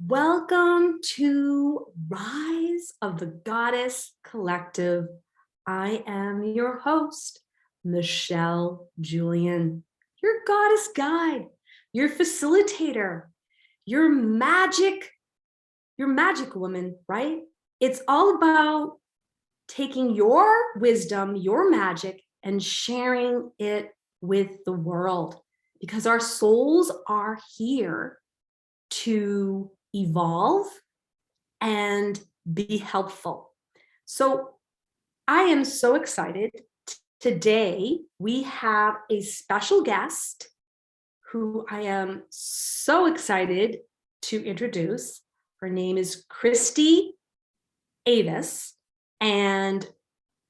Welcome to Rise of the Goddess Collective. I am your host, Michelle Julian, your goddess guide, your facilitator, your magic woman, right? It's all about taking your wisdom, your magic, and sharing it with the world because our souls are here to evolve and be helpful. So I am so excited. Today, we have a special guest who I am so excited to introduce. Her name is Christy Avis, and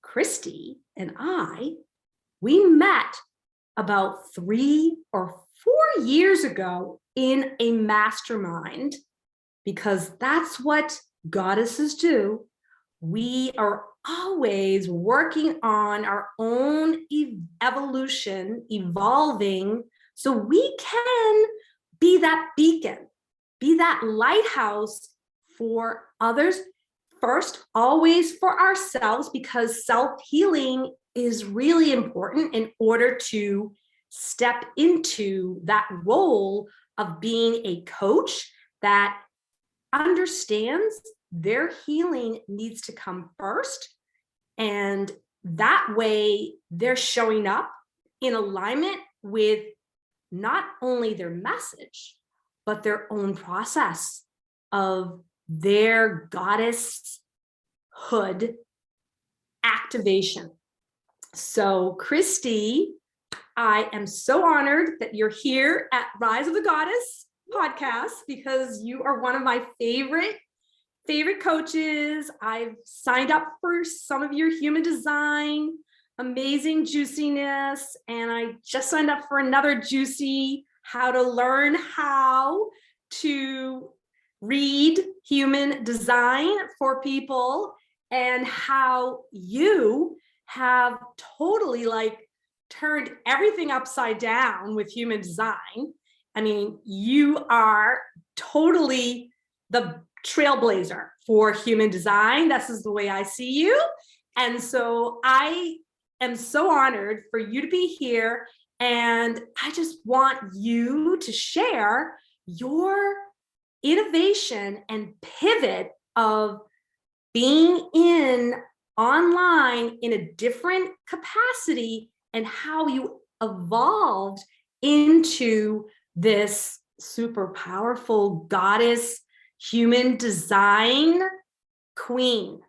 Christy and we met about 3 or 4 years ago in a mastermind, because that's what goddesses do. We are always working on our own evolution, evolving, so we can be that beacon, be that lighthouse for others. First, always for ourselves, because self-healing is really important in order to step into that role of being a coach that understands their healing needs to come first. And that way they're showing up in alignment with not only their message, but their own process of their goddess hood activation. So Christy, I am so honored that you're here at Rise of the Goddess podcast, because you are one of my favorite coaches. I've signed up for some of your human design, amazing juiciness, and I just signed up for another juicy how to learn how to read human design for people, and how you have totally turned everything upside down with human design. I mean, you are totally the trailblazer for human design. This is the way I see you. And so I am so honored for you to be here. And I just want you to share your innovation and pivot of being online in a different capacity, and how you evolved into this super powerful goddess human design queen.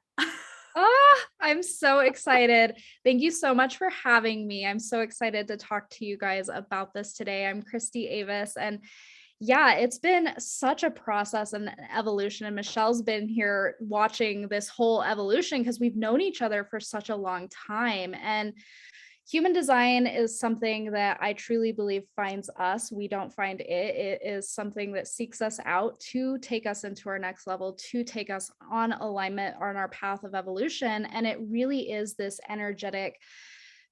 I'm so excited. Thank you so much for having me. I'm so excited to talk to you guys about this today. I'm Christy Avis, and yeah, it's been such a process and an evolution. And Michelle's been here watching this whole evolution because we've known each other for such a long time. And human design is something that I truly believe finds us. We don't find it. It is something that seeks us out to take us into our next level, to take us on alignment on our path of evolution. And it really is this energetic,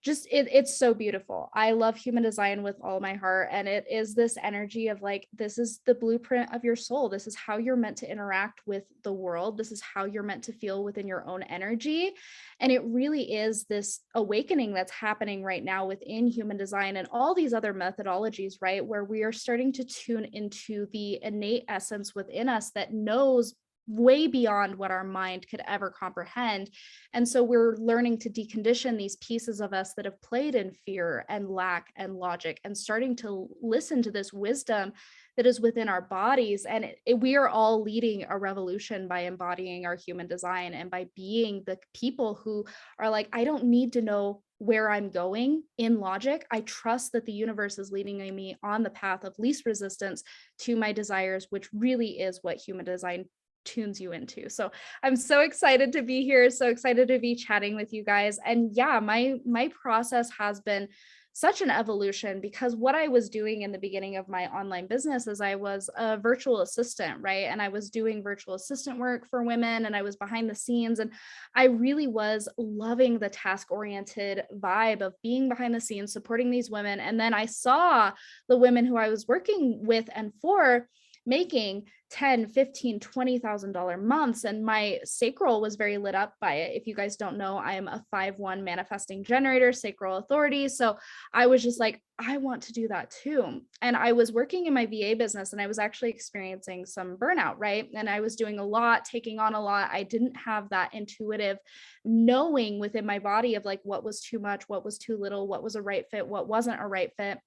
it's so beautiful. I love human design with all my heart. And it is this energy of this is the blueprint of your soul. This is how you're meant to interact with the world. This is how you're meant to feel within your own energy. And it really is this awakening that's happening right now within human design and all these other methodologies, right? Where we are starting to tune into the innate essence within us that knows way beyond what our mind could ever comprehend. And so we're learning to decondition these pieces of us that have played in fear and lack and logic, and starting to listen to this wisdom that is within our bodies. And we are all leading a revolution by embodying our human design and by being the people who are like, I don't need to know where I'm going in logic. I trust that the universe is leading me on the path of least resistance to my desires, which really is what human design tunes you into. So I'm so excited to be here, so excited to be chatting with you guys. And yeah, my process has been such an evolution, because what I was doing in the beginning of my online business is I was a virtual assistant, right? And I was doing virtual assistant work for women, and I was behind the scenes, and I really was loving the task-oriented vibe of being behind the scenes, supporting these women. And then I saw the women who I was working with and for making 10, 15, $20,000 months. And my sacral was very lit up by it. If you guys don't know, I am a 5-1 manifesting generator, sacral authority. So I was just like, I want to do that too. And I was working in my VA business and I was actually experiencing some burnout, right? And I was doing a lot, taking on a lot. I didn't have that intuitive knowing within my body of like what was too much, what was too little, what was a right fit, what wasn't a right fit.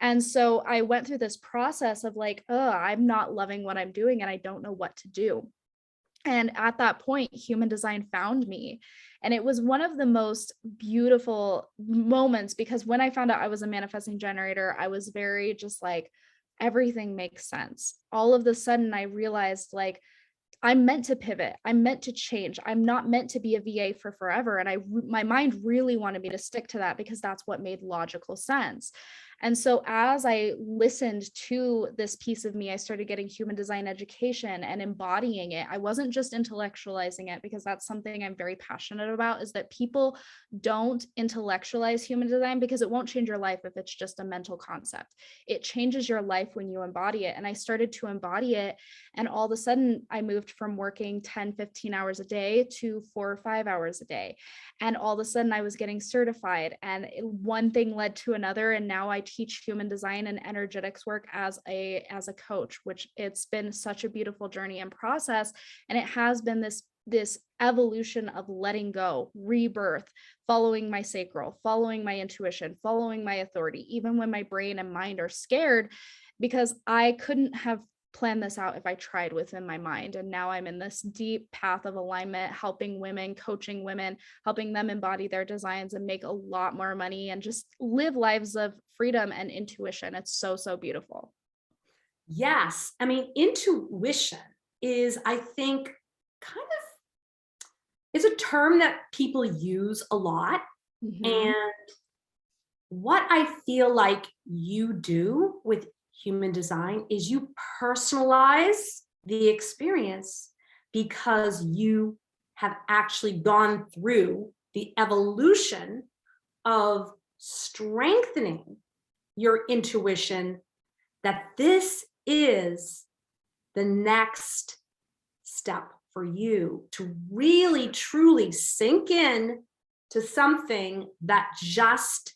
And so I went through this process of like, oh, I'm not loving what I'm doing and I don't know what to do. And at that point, human design found me. And it was one of the most beautiful moments because when I found out I was a manifesting generator, I was very just like, everything makes sense. All of the sudden, I realized like, I'm meant to pivot. I'm meant to change. I'm not meant to be a VA for forever. And my mind really wanted me to stick to that because that's what made logical sense. And so as I listened to this piece of me, I started getting human design education and embodying it. I wasn't just intellectualizing it because that's something I'm very passionate about, is that people don't intellectualize human design because it won't change your life if it's just a mental concept. It changes your life when you embody it. And I started to embody it. And all of a sudden I moved from working 10, 15 hours a day to 4 or 5 hours a day. And all of a sudden I was getting certified and one thing led to another. And now I teach human design and energetics work as a coach, which it's been such a beautiful journey and process. And it has been this evolution of letting go, rebirth, following my sacral, following my intuition, following my authority, even when my brain and mind are scared, because I couldn't have plan this out if I tried within my mind. And now I'm in this deep path of alignment, helping women, coaching women, helping them embody their designs and make a lot more money and just live lives of freedom and intuition. It's so, so beautiful. Yes. I mean, intuition is, I think, kind of is a term that people use a lot. Mhm. And what I feel like you do with human design is you personalize the experience because you have actually gone through the evolution of strengthening your intuition that this is the next step for you to really truly sink in to something that just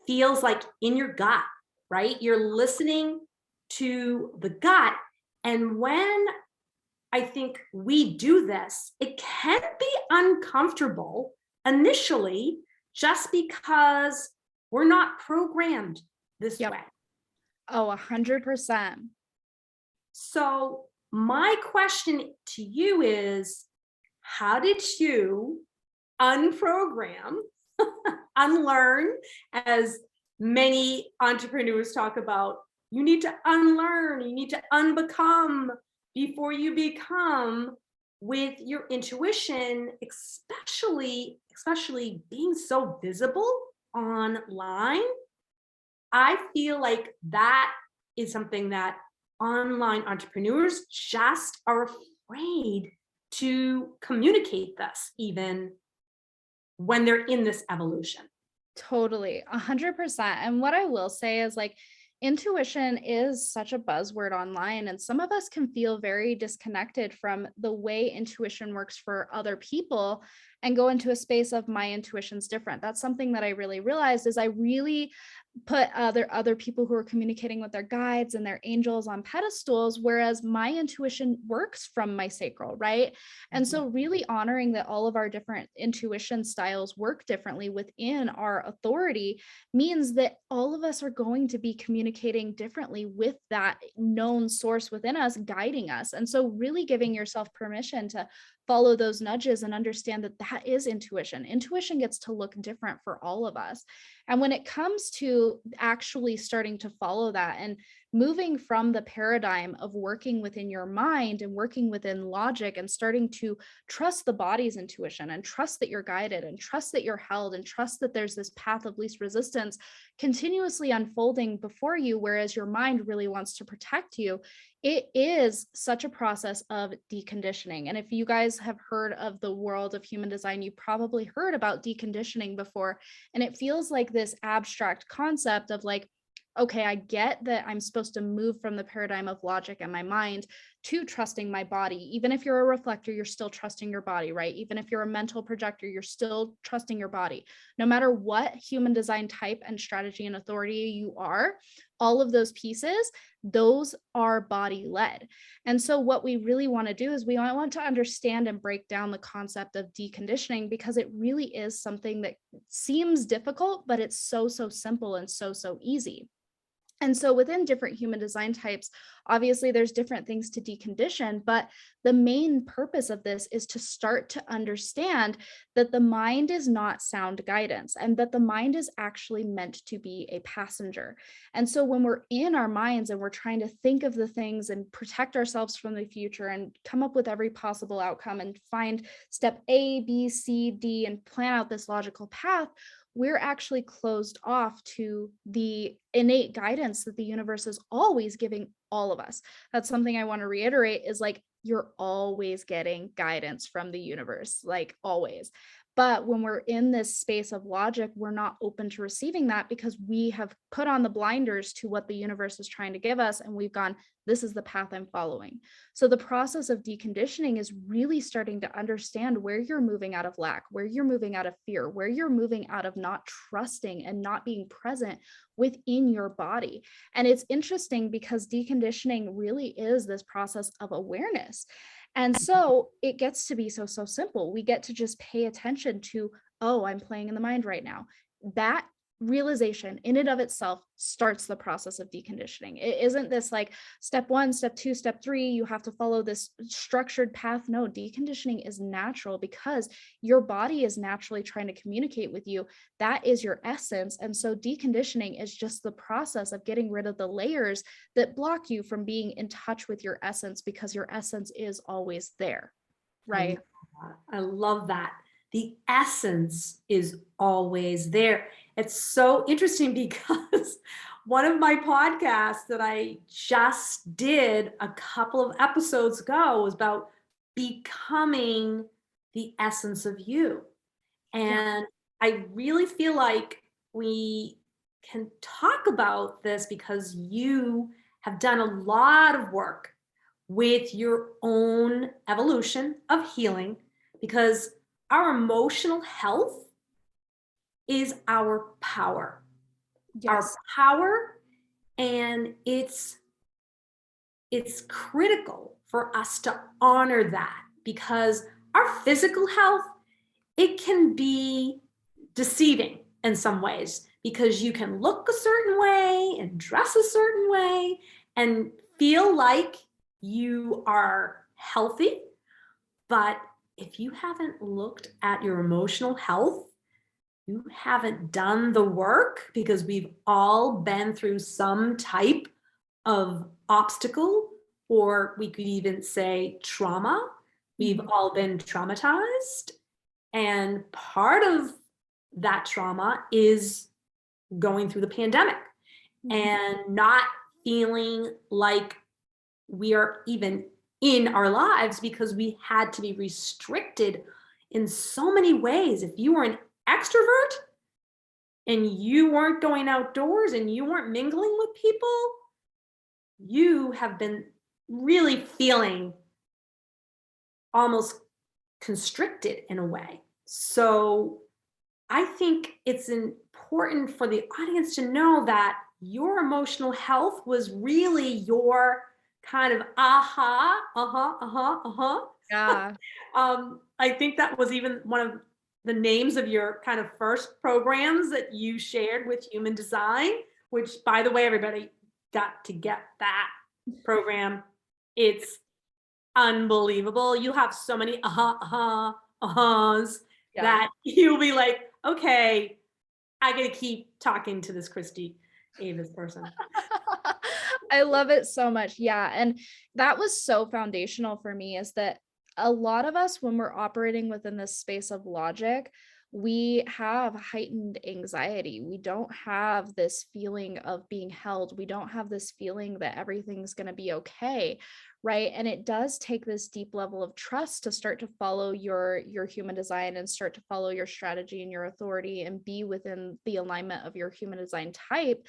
feels like in your gut, right? You're listening to the gut. And when I think we do this, it can be uncomfortable initially just because we're not programmed this Yep. way. Oh, 100%. So, my question to you is, how did you unprogram, unlearn, as many entrepreneurs talk about? You need to unlearn, you need to unbecome before you become, with your intuition, especially being so visible online. I feel like that is something that online entrepreneurs just are afraid to communicate this, even when they're in this evolution. Totally, 100%. And what I will say is like, intuition is such a buzzword online, and some of us can feel very disconnected from the way intuition works for other people and go into a space of my intuition's different. That's something that I really realized is I really put other people who are communicating with their guides and their angels on pedestals, whereas my intuition works from my sacral, right? And so really honoring that all of our different intuition styles work differently within our authority means that all of us are going to be communicating differently with that known source within us guiding us. And so really giving yourself permission to follow those nudges and understand that that is intuition. Intuition gets to look different for all of us. And when it comes to actually starting to follow that and moving from the paradigm of working within your mind and working within logic and starting to trust the body's intuition and trust that you're guided and trust that you're held and trust that there's this path of least resistance continuously unfolding before you, whereas your mind really wants to protect you, it is such a process of deconditioning. And if you guys have heard of the world of human design, you probably heard about deconditioning before. And it feels like this abstract concept of like, okay, I get that I'm supposed to move from the paradigm of logic and my mind to trusting my body. Even if you're a reflector, you're still trusting your body, right? Even if you're a mental projector, you're still trusting your body. No matter what human design type and strategy and authority you are, all of those pieces, those are body led. And so, what we really want to do is we want to understand and break down the concept of deconditioning, because it really is something that seems difficult, but it's so, so simple and so, so easy. And so within different human design types, obviously there's different things to decondition, but the main purpose of this is to start to understand that the mind is not sound guidance and that the mind is actually meant to be a passenger. And so when we're in our minds and we're trying to think of the things and protect ourselves from the future and come up with every possible outcome and find step A, B, C, D, and plan out this logical path, we're actually closed off to the innate guidance that the universe is always giving all of us. That's something I want to reiterate, is like, you're always getting guidance from the universe, like always. But when we're in this space of logic, we're not open to receiving that because we have put on the blinders to what the universe is trying to give us. And we've gone, this is the path I'm following. So the process of deconditioning is really starting to understand where you're moving out of lack, where you're moving out of fear, where you're moving out of not trusting and not being present within your body. And it's interesting because deconditioning really is this process of awareness. And so it gets to be so, so simple. We get to just pay attention to, oh, I'm playing in the mind right now. That realization in and of itself starts the process of deconditioning. It isn't this like step 1, step 2, step 3, you have to follow this structured path. No, deconditioning is natural because your body is naturally trying to communicate with you. That is your essence. And so deconditioning is just the process of getting rid of the layers that block you from being in touch with your essence, because your essence is always there, right? I love that. The essence is always there. It's so interesting because one of my podcasts that I just did a couple of episodes ago was about becoming the essence of you. Yeah. And I really feel like we can talk about this because you have done a lot of work with your own evolution of healing, because our emotional health is our power. Our Yes. power, and it's critical for us to honor that, because our physical health, it can be deceiving in some ways, because you can look a certain way and dress a certain way and feel like you are healthy. But if you haven't looked at your emotional health, you haven't done the work, because we've all been through some type of obstacle, or we could even say trauma. We've all been traumatized. And part of that trauma is going through the pandemic and not feeling like we are even in our lives, because we had to be restricted in so many ways. If you were an extrovert and you weren't going outdoors and you weren't mingling with people, you have been really feeling almost constricted in a way. So I think it's important for the audience to know that your emotional health was really your kind of Yeah. I think that was even one of the names of your kind of first programs that you shared with Human Design, which, by the way, everybody got to get that program. It's unbelievable. You have so many ahas Yeah. that you'll be like, okay, I gotta keep talking to this Christy Avis person. I love it so much. Yeah. And that was so foundational for me, is that a lot of us, when we're operating within this space of logic, we have heightened anxiety. We don't have this feeling of being held. We don't have this feeling that everything's going to be okay, right? And it does take this deep level of trust to start to follow your human design and start to follow your strategy and your authority and be within the alignment of your human design type.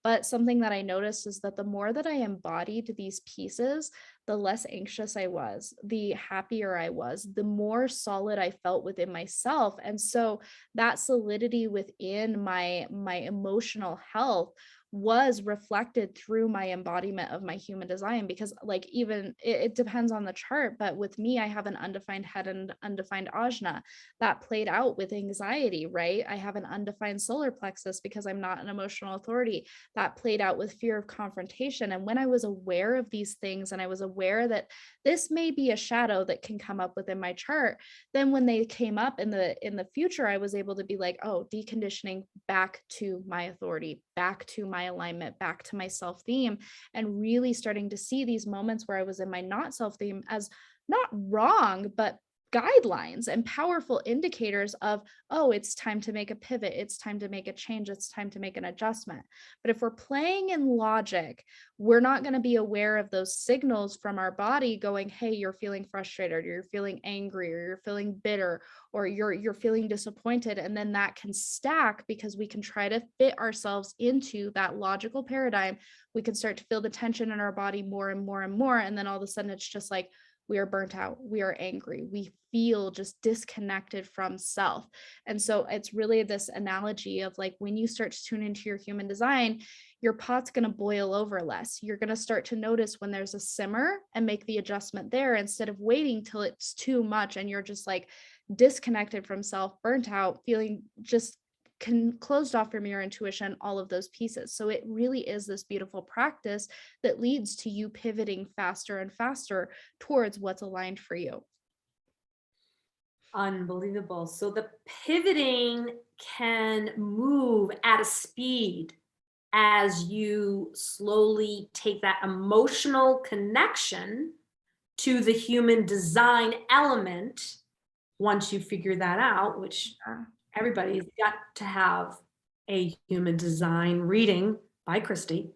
But something that I noticed is that the more that I embodied these pieces, the less anxious I was, the happier I was, the more solid I felt within myself. And so that solidity within my emotional health was reflected through my embodiment of my human design, because like even it depends on the chart, but with me I have an undefined head and undefined ajna that played out with anxiety, right? I have an undefined solar plexus because I'm not an emotional authority, that played out with fear of confrontation. And when I was aware of these things and I was aware that this may be a shadow that can come up within my chart, then when they came up in the future, I was able to be like, oh, deconditioning back to my authority, back to my alignment, back to my self theme, and really starting to see these moments where I was in my not self theme as not wrong, but guidelines and powerful indicators of, oh, it's time to make a pivot, it's time to make a change, it's time to make an adjustment. But if we're playing in logic, we're not going to be aware of those signals from our body going, hey, you're feeling frustrated, or you're feeling angry, or you're feeling bitter, or you're feeling disappointed. And then that can stack because we can try to fit ourselves into that logical paradigm. We can start to feel the tension in our body more and more and more, and then all of a sudden it's just like, we are burnt out, we are angry, we feel just disconnected from self. And so it's really this analogy of like, when you start to tune into your human design, your pot's going to boil over less. You're going to start to notice when there's a simmer and make the adjustment there instead of waiting till it's too much and you're just like disconnected from self, burnt out, feeling just closed off from your intuition, all of those pieces. So it really is this beautiful practice that leads to you pivoting faster and faster towards what's aligned for you. Unbelievable. So the pivoting can move at a speed as you slowly take that emotional connection to the human design element. Once you figure that out, which everybody's got to have a human design reading by Christy.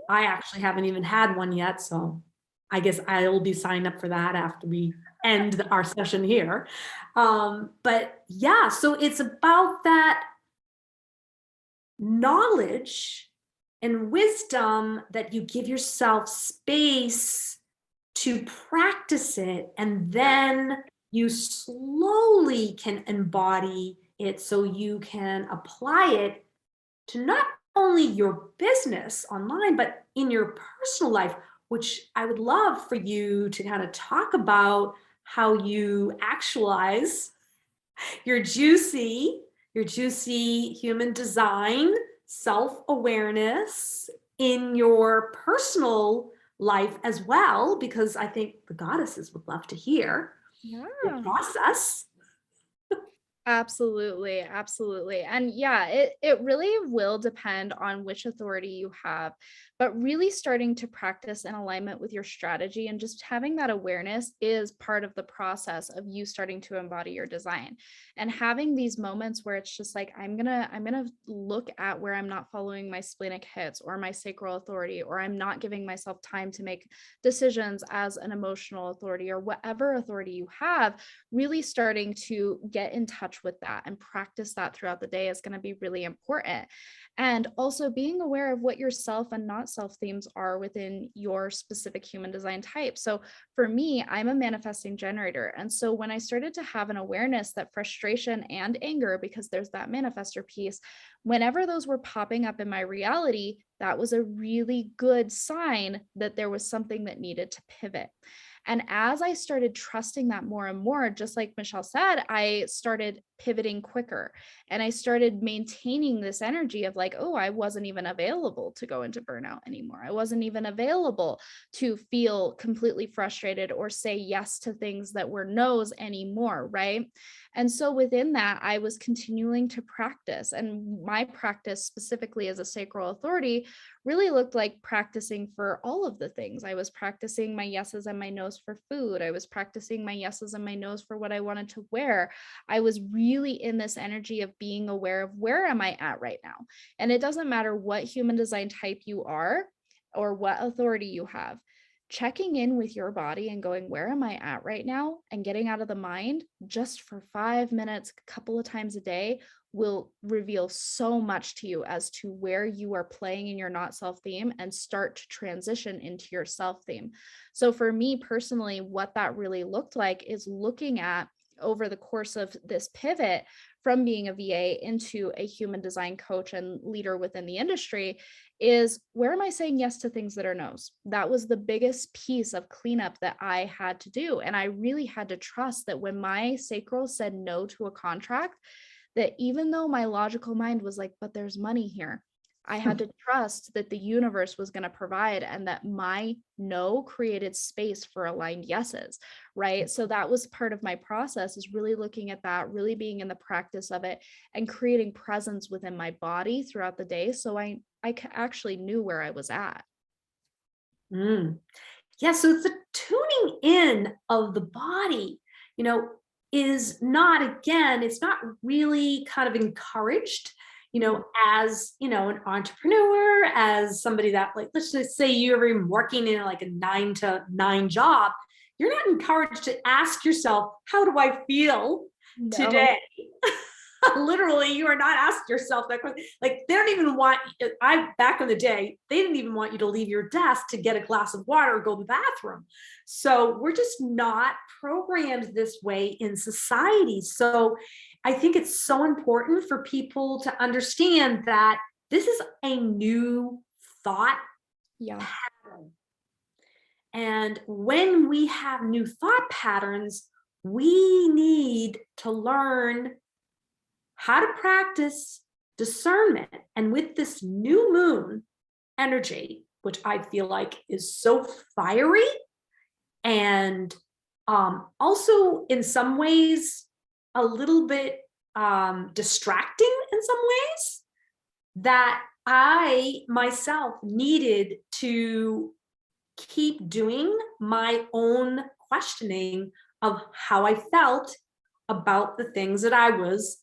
I actually haven't even had one yet, so I guess I'll be signed up for that after we end our session here. But yeah, so it's about that knowledge and wisdom that you give yourself space to practice it, and then you slowly can embody it so you can apply it to not only your business online, but in your personal life, which I would love for you to kind of talk about how you actualize your juicy human design, self-awareness in your personal life as well, because I think the goddesses would love to hear your process. Absolutely, absolutely. And yeah, it really will depend on which authority you have, but really starting to practice in alignment with your strategy and just having that awareness is part of the process of you starting to embody your design. And having these moments where it's just like, I'm going to look at where I'm not following my splenic hits or my sacral authority, or I'm not giving myself time to make decisions as an emotional authority, or whatever authority you have, really starting to get in touch with that and practice that throughout the day is going to be really important. And also being aware of what your self and not self themes are within your specific human design type. So for me, I'm a manifesting generator. And so when I started to have an awareness that frustration and anger, because there's that manifestor piece, whenever those were popping up in my reality, that was a really good sign that there was something that needed to pivot. And as I started trusting that more and more, just like Michelle said, I started pivoting quicker and I started maintaining this energy of like, oh, I wasn't even available to go into burnout anymore. I wasn't even available to feel completely frustrated or say yes to things that were no's anymore, right? And so within that, I was continuing to practice. And my practice specifically as a sacral authority really looked like practicing for all of the things. I was practicing my yeses and my nos for food. I was practicing my yeses and my nos for what I wanted to wear. I was really in this energy of being aware of where am I at right now. And it doesn't matter what human design type you are or what authority you have. Checking in with your body and going, where am I at right now? And getting out of the mind just for 5 minutes, a couple of times a day will reveal so much to you as to where you are playing in your not self theme and start to transition into your self theme. So for me personally, what that really looked like is looking at over the course of this pivot from being a VA into a human design coach and leader within the industry is, where am I saying yes to things that are no's? That was the biggest piece of cleanup that I had to do. And I really had to trust that when my sacral said no to a contract, that even though my logical mind was like, but there's money here, I had to trust that the universe was going to provide and that my no created space for aligned yeses, right? So that was part of my process, is really looking at that, really being in the practice of it and creating presence within my body throughout the day. So I actually knew where I was at. Mm. Yeah, so it's the tuning in of the body, is not, again, it's not really kind of encouraged, as, an entrepreneur, as somebody that, like, let's just say you're even working in like a 9 to 9 job. You're not encouraged to ask yourself, how do I feel No, today? Literally, you are not asking yourself that question. Like, they don't even want, back in the day, they didn't even want you to leave your desk to get a glass of water or go to the bathroom. So we're just not programmed this way in society. So I think it's so important for people to understand that this is a new thought yeah, pattern. And when we have new thought patterns, we need to learn how to practice discernment. And with this new moon energy, which I feel like is so fiery and also in some ways a little bit distracting in some ways, that I myself needed to keep doing my own questioning of how I felt about the things that I was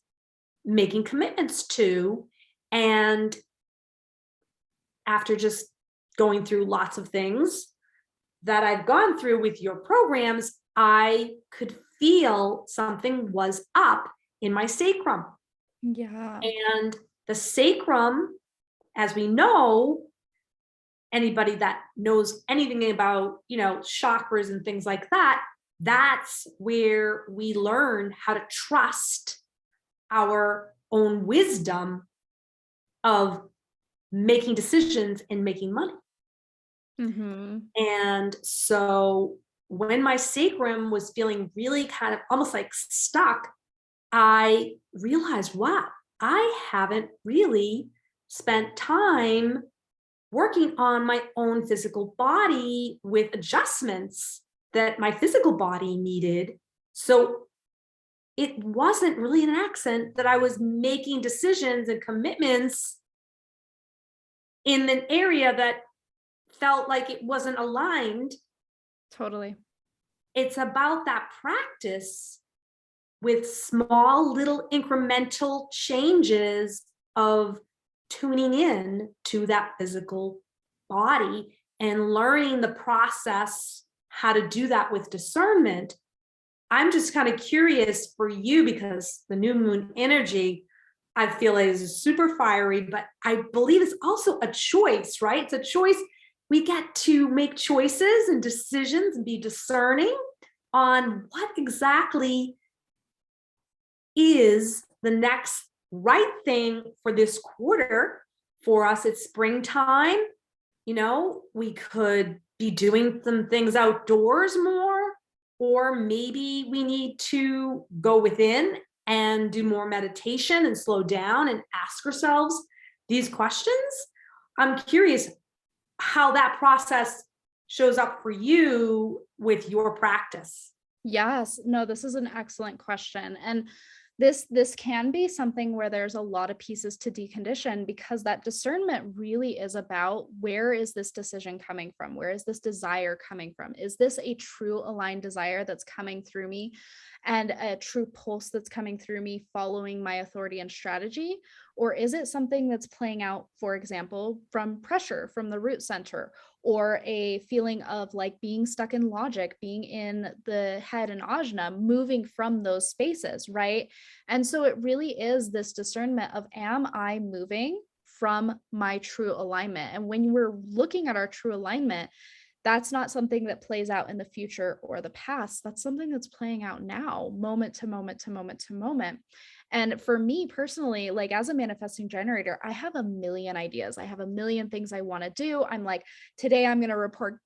making commitments to. And after just going through lots of things that I've gone through with your programs, I could feel something was up in my sacrum. yeah, And the sacrum, as we know, anybody that knows anything about, chakras and things like that, that's where we learn how to trust our own wisdom of making decisions and making money. mm-hmm. And so when my sacrum was feeling really kind of almost like stuck, I realized, wow, I haven't really spent time working on my own physical body with adjustments that my physical body needed. So it wasn't really an accident that I was making decisions and commitments in an area that felt like it wasn't aligned. Totally. It's about that practice with small little incremental changes of tuning in to that physical body and learning the process, how to do that with discernment. I'm just kind of curious for you, because the new moon energy, I feel, is super fiery, but I believe it's also a choice, right? It's a choice. We get to make choices and decisions and be discerning on what exactly is the next right thing for this quarter. For us, it's springtime. We could be doing some things outdoors more, or maybe we need to go within and do more meditation and slow down and ask ourselves these questions. I'm curious how that process shows up for you with your practice. Yes, no, this is an excellent question. And this can be something where there's a lot of pieces to decondition, because that discernment really is about, where is this decision coming from? Where is this desire coming from? Is this a true aligned desire that's coming through me, and a true pulse that's coming through me following my authority and strategy? Or is it something that's playing out, for example, from pressure from the root center, or a feeling of like being stuck in logic, being in the head and ajna, moving from those spaces, right? And so it really is this discernment of, am I moving from my true alignment? And when we're looking at our true alignment, that's not something that plays out in the future or the past. That's something that's playing out now, moment to moment to moment to moment. And for me personally, like as a manifesting generator, I have a million ideas. I have a million things I want to do. I'm like, today I'm going to record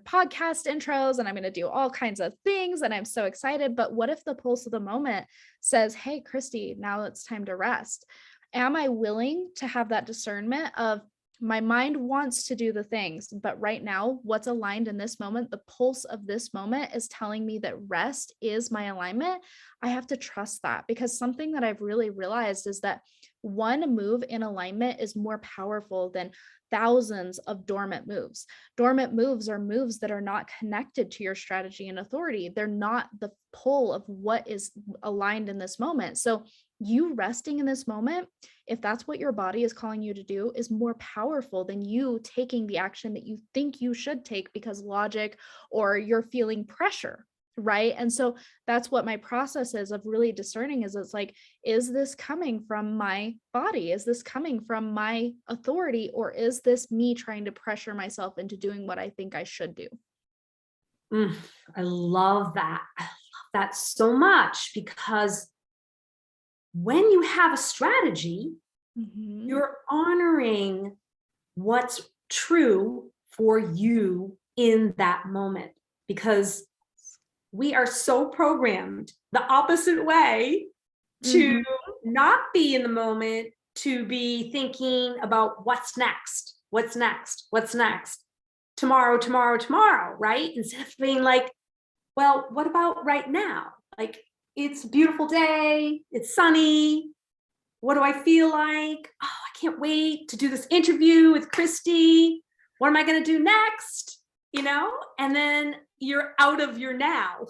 podcast intros, and I'm going to do all kinds of things. And I'm so excited. But what if the pulse of the moment says, hey, Christy, now it's time to rest? Am I willing to have that discernment of, my mind wants to do the things, but right now, what's aligned in this moment, the pulse of this moment is telling me that rest is my alignment. I have to trust that, because something that I've really realized is that one move in alignment is more powerful than thousands of dormant moves. Dormant moves are moves that are not connected to your strategy and authority. They're not the pull of what is aligned in this moment. So you resting in this moment, if that's what your body is calling you to do, is more powerful than you taking the action that you think you should take because logic or you're feeling pressure, right? And so that's what my process is of really discerning, is it's like, is this coming from my body? Is this coming from my authority? Or is this me trying to pressure myself into doing what I think I should do? I love that. I love that so much, because when you have a strategy, you're honoring what's true for you in that moment, because we are so programmed the opposite way to not be in the moment, to be thinking about what's next, tomorrow, right? Instead of being like, well, what about right now? Like, it's a beautiful day, it's sunny. What do I feel like? Oh, I can't wait to do this interview with Christy. What am I going to do next? And then you're out of your now.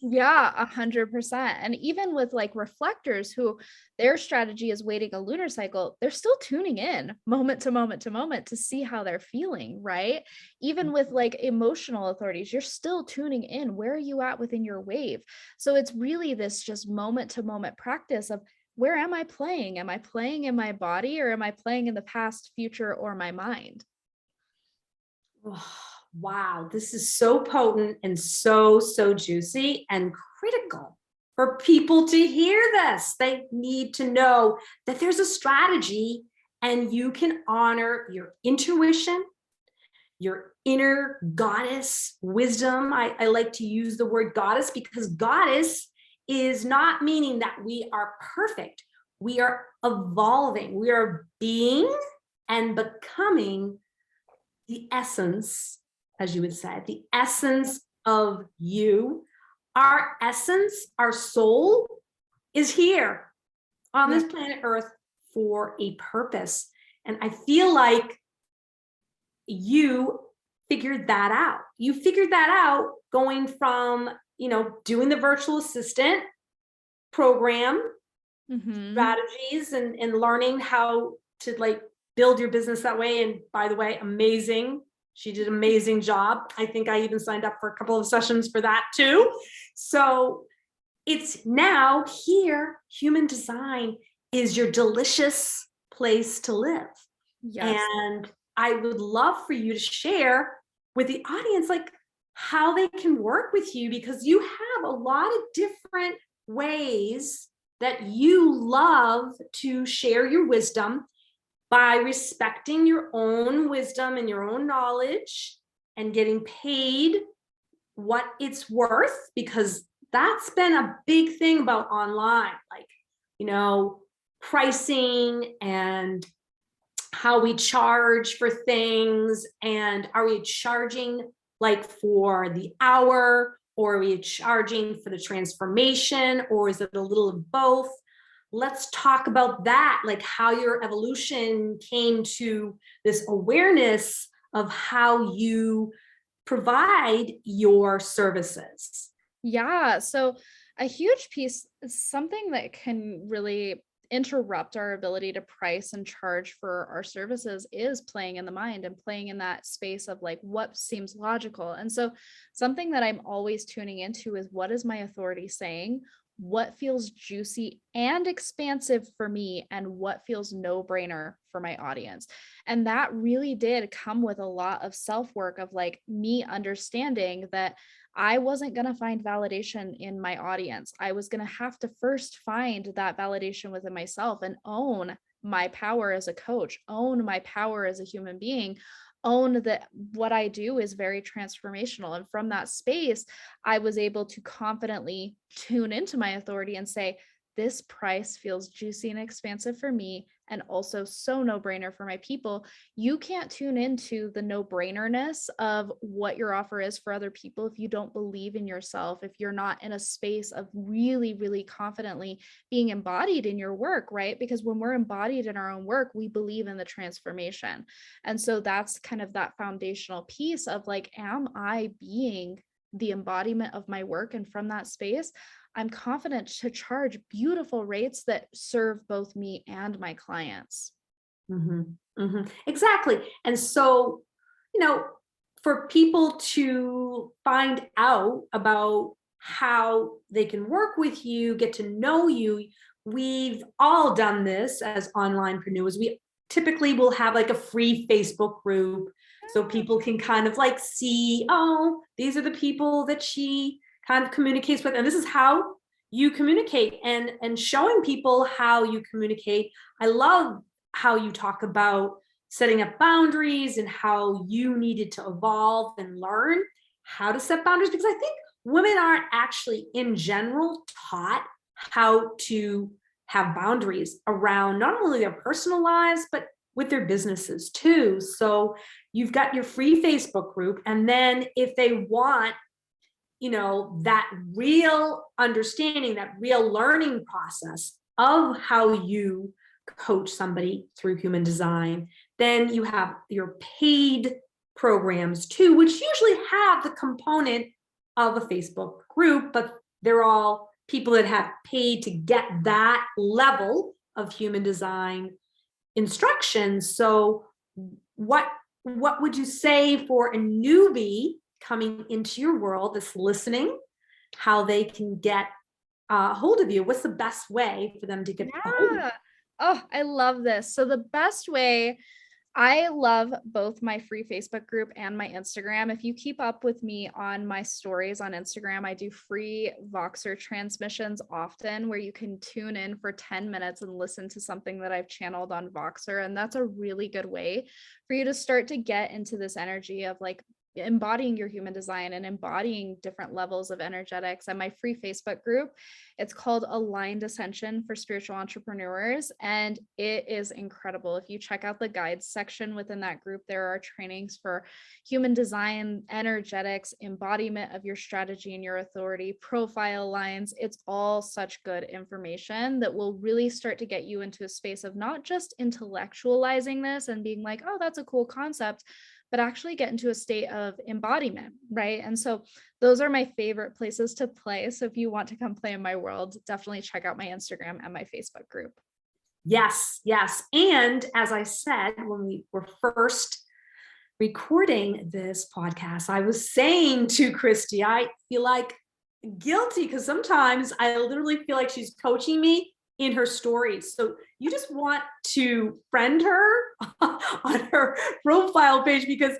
Yeah, 100%. And even with like reflectors who their strategy is waiting a lunar cycle, they're still tuning in moment to moment to moment to see how they're feeling, right? Even with like emotional authorities, you're still tuning in. Where are you at within your wave? So it's really this just moment to moment practice of, where am I playing? Am I playing in my body, or am I playing in the past, future, or my mind? Oh, wow, this is so potent and so juicy and critical for people to hear this. They need to know that there's a strategy, and you can honor your intuition, your inner goddess wisdom. I like to use the word goddess, because goddess is not meaning that we are perfect. We are evolving. We are being and becoming the essence, as you would say, the essence of you. Our essence, our soul is here on this planet Earth for a purpose. And I feel like you figured that out. You figured that out going from, doing the virtual assistant program strategies and learning how to like build your business that way. And by the way, amazing. She did an amazing job. I think I even signed up for a couple of sessions for that too. So it's now here. Human design is your delicious place to live. Yes. And I would love for you to share with the audience, like, how they can work with you, because you have a lot of different ways that you love to share your wisdom, by respecting your own wisdom and your own knowledge and getting paid what it's worth, because that's been a big thing about online, like, pricing and how we charge for things. And are we charging like for the hour, or are we charging for the transformation, or is it a little of both? let's talk about that, like how your evolution came to this awareness of how you provide your services. Yeah. So a huge piece is something that can really interrupt our ability to price and charge for our services is playing in the mind and playing in that space of like what seems logical. And so something that I'm always tuning into is, what is my authority saying? What feels juicy and expansive for me, and what feels no brainer for my audience? And that really did come with a lot of self work of like me understanding that I wasn't going to find validation in my audience. I was going to have to first find that validation within myself and own my power as a coach, own my power as a human being, own that what I do is very transformational. And from that space, I was able to confidently tune into my authority and say, this price feels juicy and expansive for me, and also so no brainer for my people. You can't tune into the no brainerness of what your offer is for other people if you don't believe in yourself, if you're not in a space of really, really confidently being embodied in your work, right? Because when we're embodied in our own work, we believe in the transformation. And so that's kind of that foundational piece of like, am I being the embodiment of my work? And from that space, I'm confident to charge beautiful rates that serve both me and my clients. Exactly. And so, for people to find out about how they can work with you, get to know you, we've all done this as onlinepreneurs. We typically will have like a free Facebook group so people can kind of like see, oh, these are the people that she kind of communicates with, and this is how you communicate, and showing people how you communicate. I love how you talk about setting up boundaries and how you needed to evolve and learn how to set boundaries, because I think women aren't actually in general taught how to have boundaries around not only their personal lives, but with their businesses too. So you've got your free Facebook group, and then if they want that real understanding, that real learning process of how you coach somebody through human design, then you have your paid programs too, which usually have the component of a Facebook group, but they're all people that have paid to get that level of human design instructions. So what would you say for a newbie coming into your world that's listening, how they can get a hold of you? What's the best way for them to get a hold of you? Oh, I love this. So the best way, I love both my free Facebook group and my Instagram. If you keep up with me on my stories on Instagram, I do free Voxer transmissions often where you can tune in for 10 minutes and listen to something that I've channeled on Voxer. And that's a really good way for you to start to get into this energy of like embodying your human design and embodying different levels of energetics. And my free Facebook group, it's called Aligned Ascension for Spiritual Entrepreneurs, and it is incredible. If you check out the guides section within that group, there are trainings for human design, energetics, embodiment of your strategy and your authority, profile lines. It's all such good information that will really start to get you into a space of not just intellectualizing this and being like, oh, that's a cool concept, but actually get into a state of embodiment, right? And so those are my favorite places to play. So if you want to come play in my world, definitely check out my Instagram and my Facebook group. Yes, yes. And as I said, when we were first recording this podcast, I was saying to Christy, I feel like guilty because sometimes I literally feel like she's coaching me in her stories. So you just want to friend her on her profile page because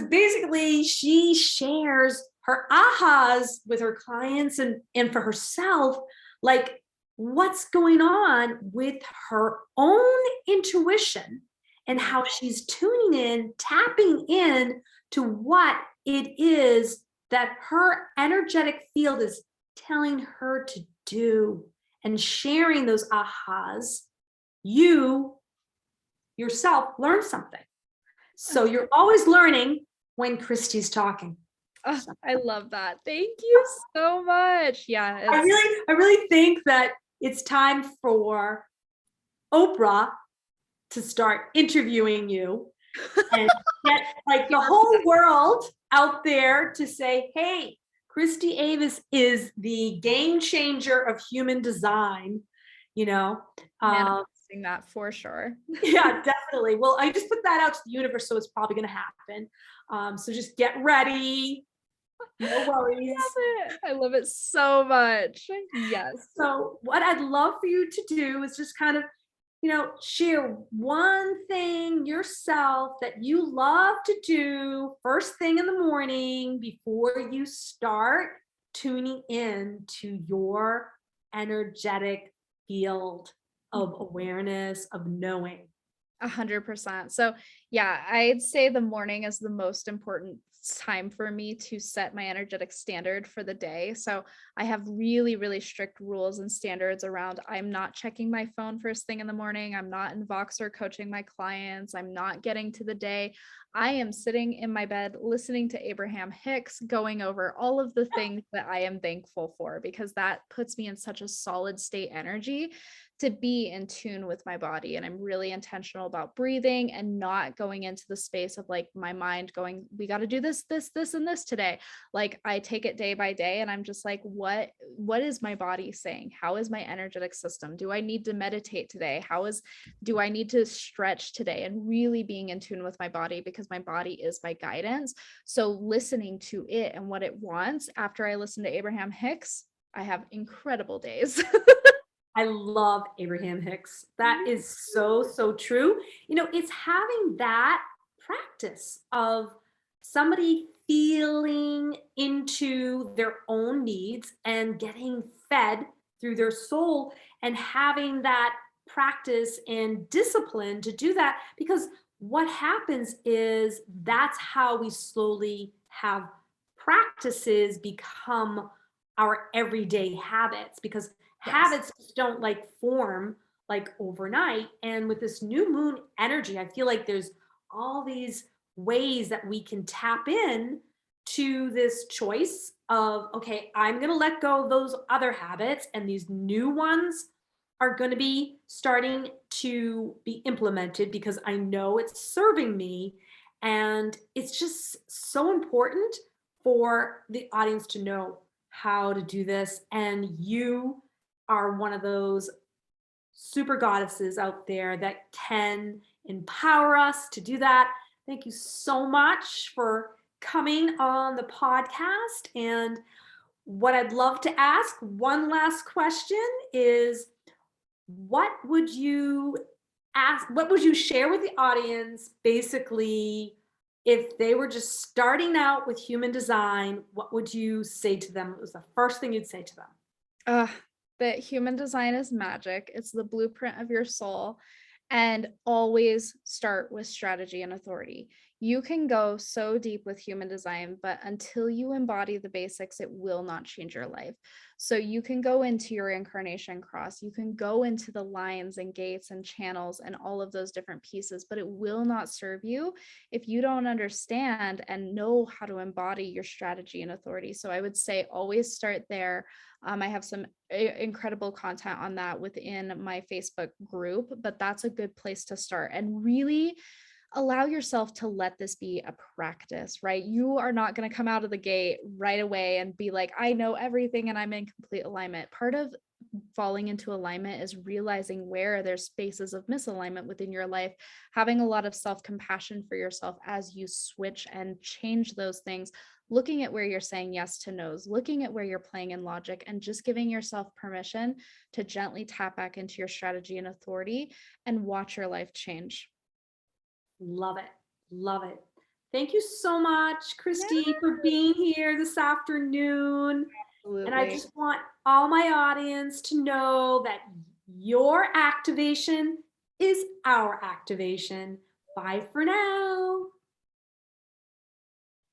basically she shares her ahas with her clients and for herself, like what's going on with her own intuition and how she's tuning in, tapping in to what it is that her energetic field is telling her to do, and sharing those ahas. You yourself learn something. So you're always learning when Christy's talking. Oh, I love that. Thank you so much. Yeah. I really think that it's time for Oprah to start interviewing you and get like the whole world out there to say, hey, Christy Avis is the game changer of human design, you know. Manifesting that for sure. Yeah, definitely. Well, I just put that out to the universe, so it's probably going to happen. So just get ready. No worries. I love it so much. Yes. So what I'd love for you to do is just kind of, share one thing yourself that you love to do first thing in the morning before you start tuning in to your energetic field of awareness, of knowing. 100%. So yeah, I'd say the morning is the most important time for me to set my energetic standard for the day. So I have really, really strict rules and standards around I'm not checking my phone first thing in the morning. I'm not in Voxer coaching my clients. I'm not getting to the day. I am sitting in my bed listening to Abraham Hicks, going over all of the things that I am thankful for, because that puts me in such a solid state energy to be in tune with my body. And I'm really intentional about breathing and not going into the space of like my mind going, we got to do this, and this today. Like I take it day by day and I'm just like, what is my body saying? How is my energetic system? Do I need to meditate today? Do I need to stretch today? And really being in tune with my body, because my body is my guidance. So listening to it and what it wants. After I listen to Abraham Hicks, I have incredible days. I love Abraham Hicks. That is so, so true. It's having that practice of somebody feeling into their own needs and getting fed through their soul, and having that practice and discipline to do that. Because what happens is that's how we slowly have practices become our everyday habits, because habits don't like form like overnight. And with this new moon energy, I feel like there's all these ways that we can tap in to this choice of, okay, I'm going to let go of those other habits, and these new ones are going to be starting to be implemented because I know it's serving me. And it's just so important for the audience to know how to do this. And you are one of those super goddesses out there that can empower us to do that. Thank you so much for coming on the podcast. And what I'd love to ask, one last question, is what would you share with the audience, basically, if they were just starting out with human design? What would you say to them? What was the first thing you'd say to them? That human design is magic. It's the blueprint of your soul. And always start with strategy and authority. You can go so deep with human design, but until you embody the basics, it will not change your life. So you can go into your incarnation cross, you can go into the lines and gates and channels and all of those different pieces, but it will not serve you if you don't understand and know how to embody your strategy and authority. So I would say always start there. I have some incredible content on that within my Facebook group, but that's a good place to start, and really allow yourself to let this be a practice, right? You are not going to come out of the gate right away and be like, I know everything and I'm in complete alignment. Part of falling into alignment is realizing where there's spaces of misalignment within your life, having a lot of self-compassion for yourself as you switch and change those things, looking at where you're saying yes to no's, looking at where you're playing in logic, and just giving yourself permission to gently tap back into your strategy and authority and watch your life change. Love it. Love it. Thank you so much, Christy, for being here this afternoon. Absolutely. And I just want all my audience to know that your activation is our activation. Bye for now.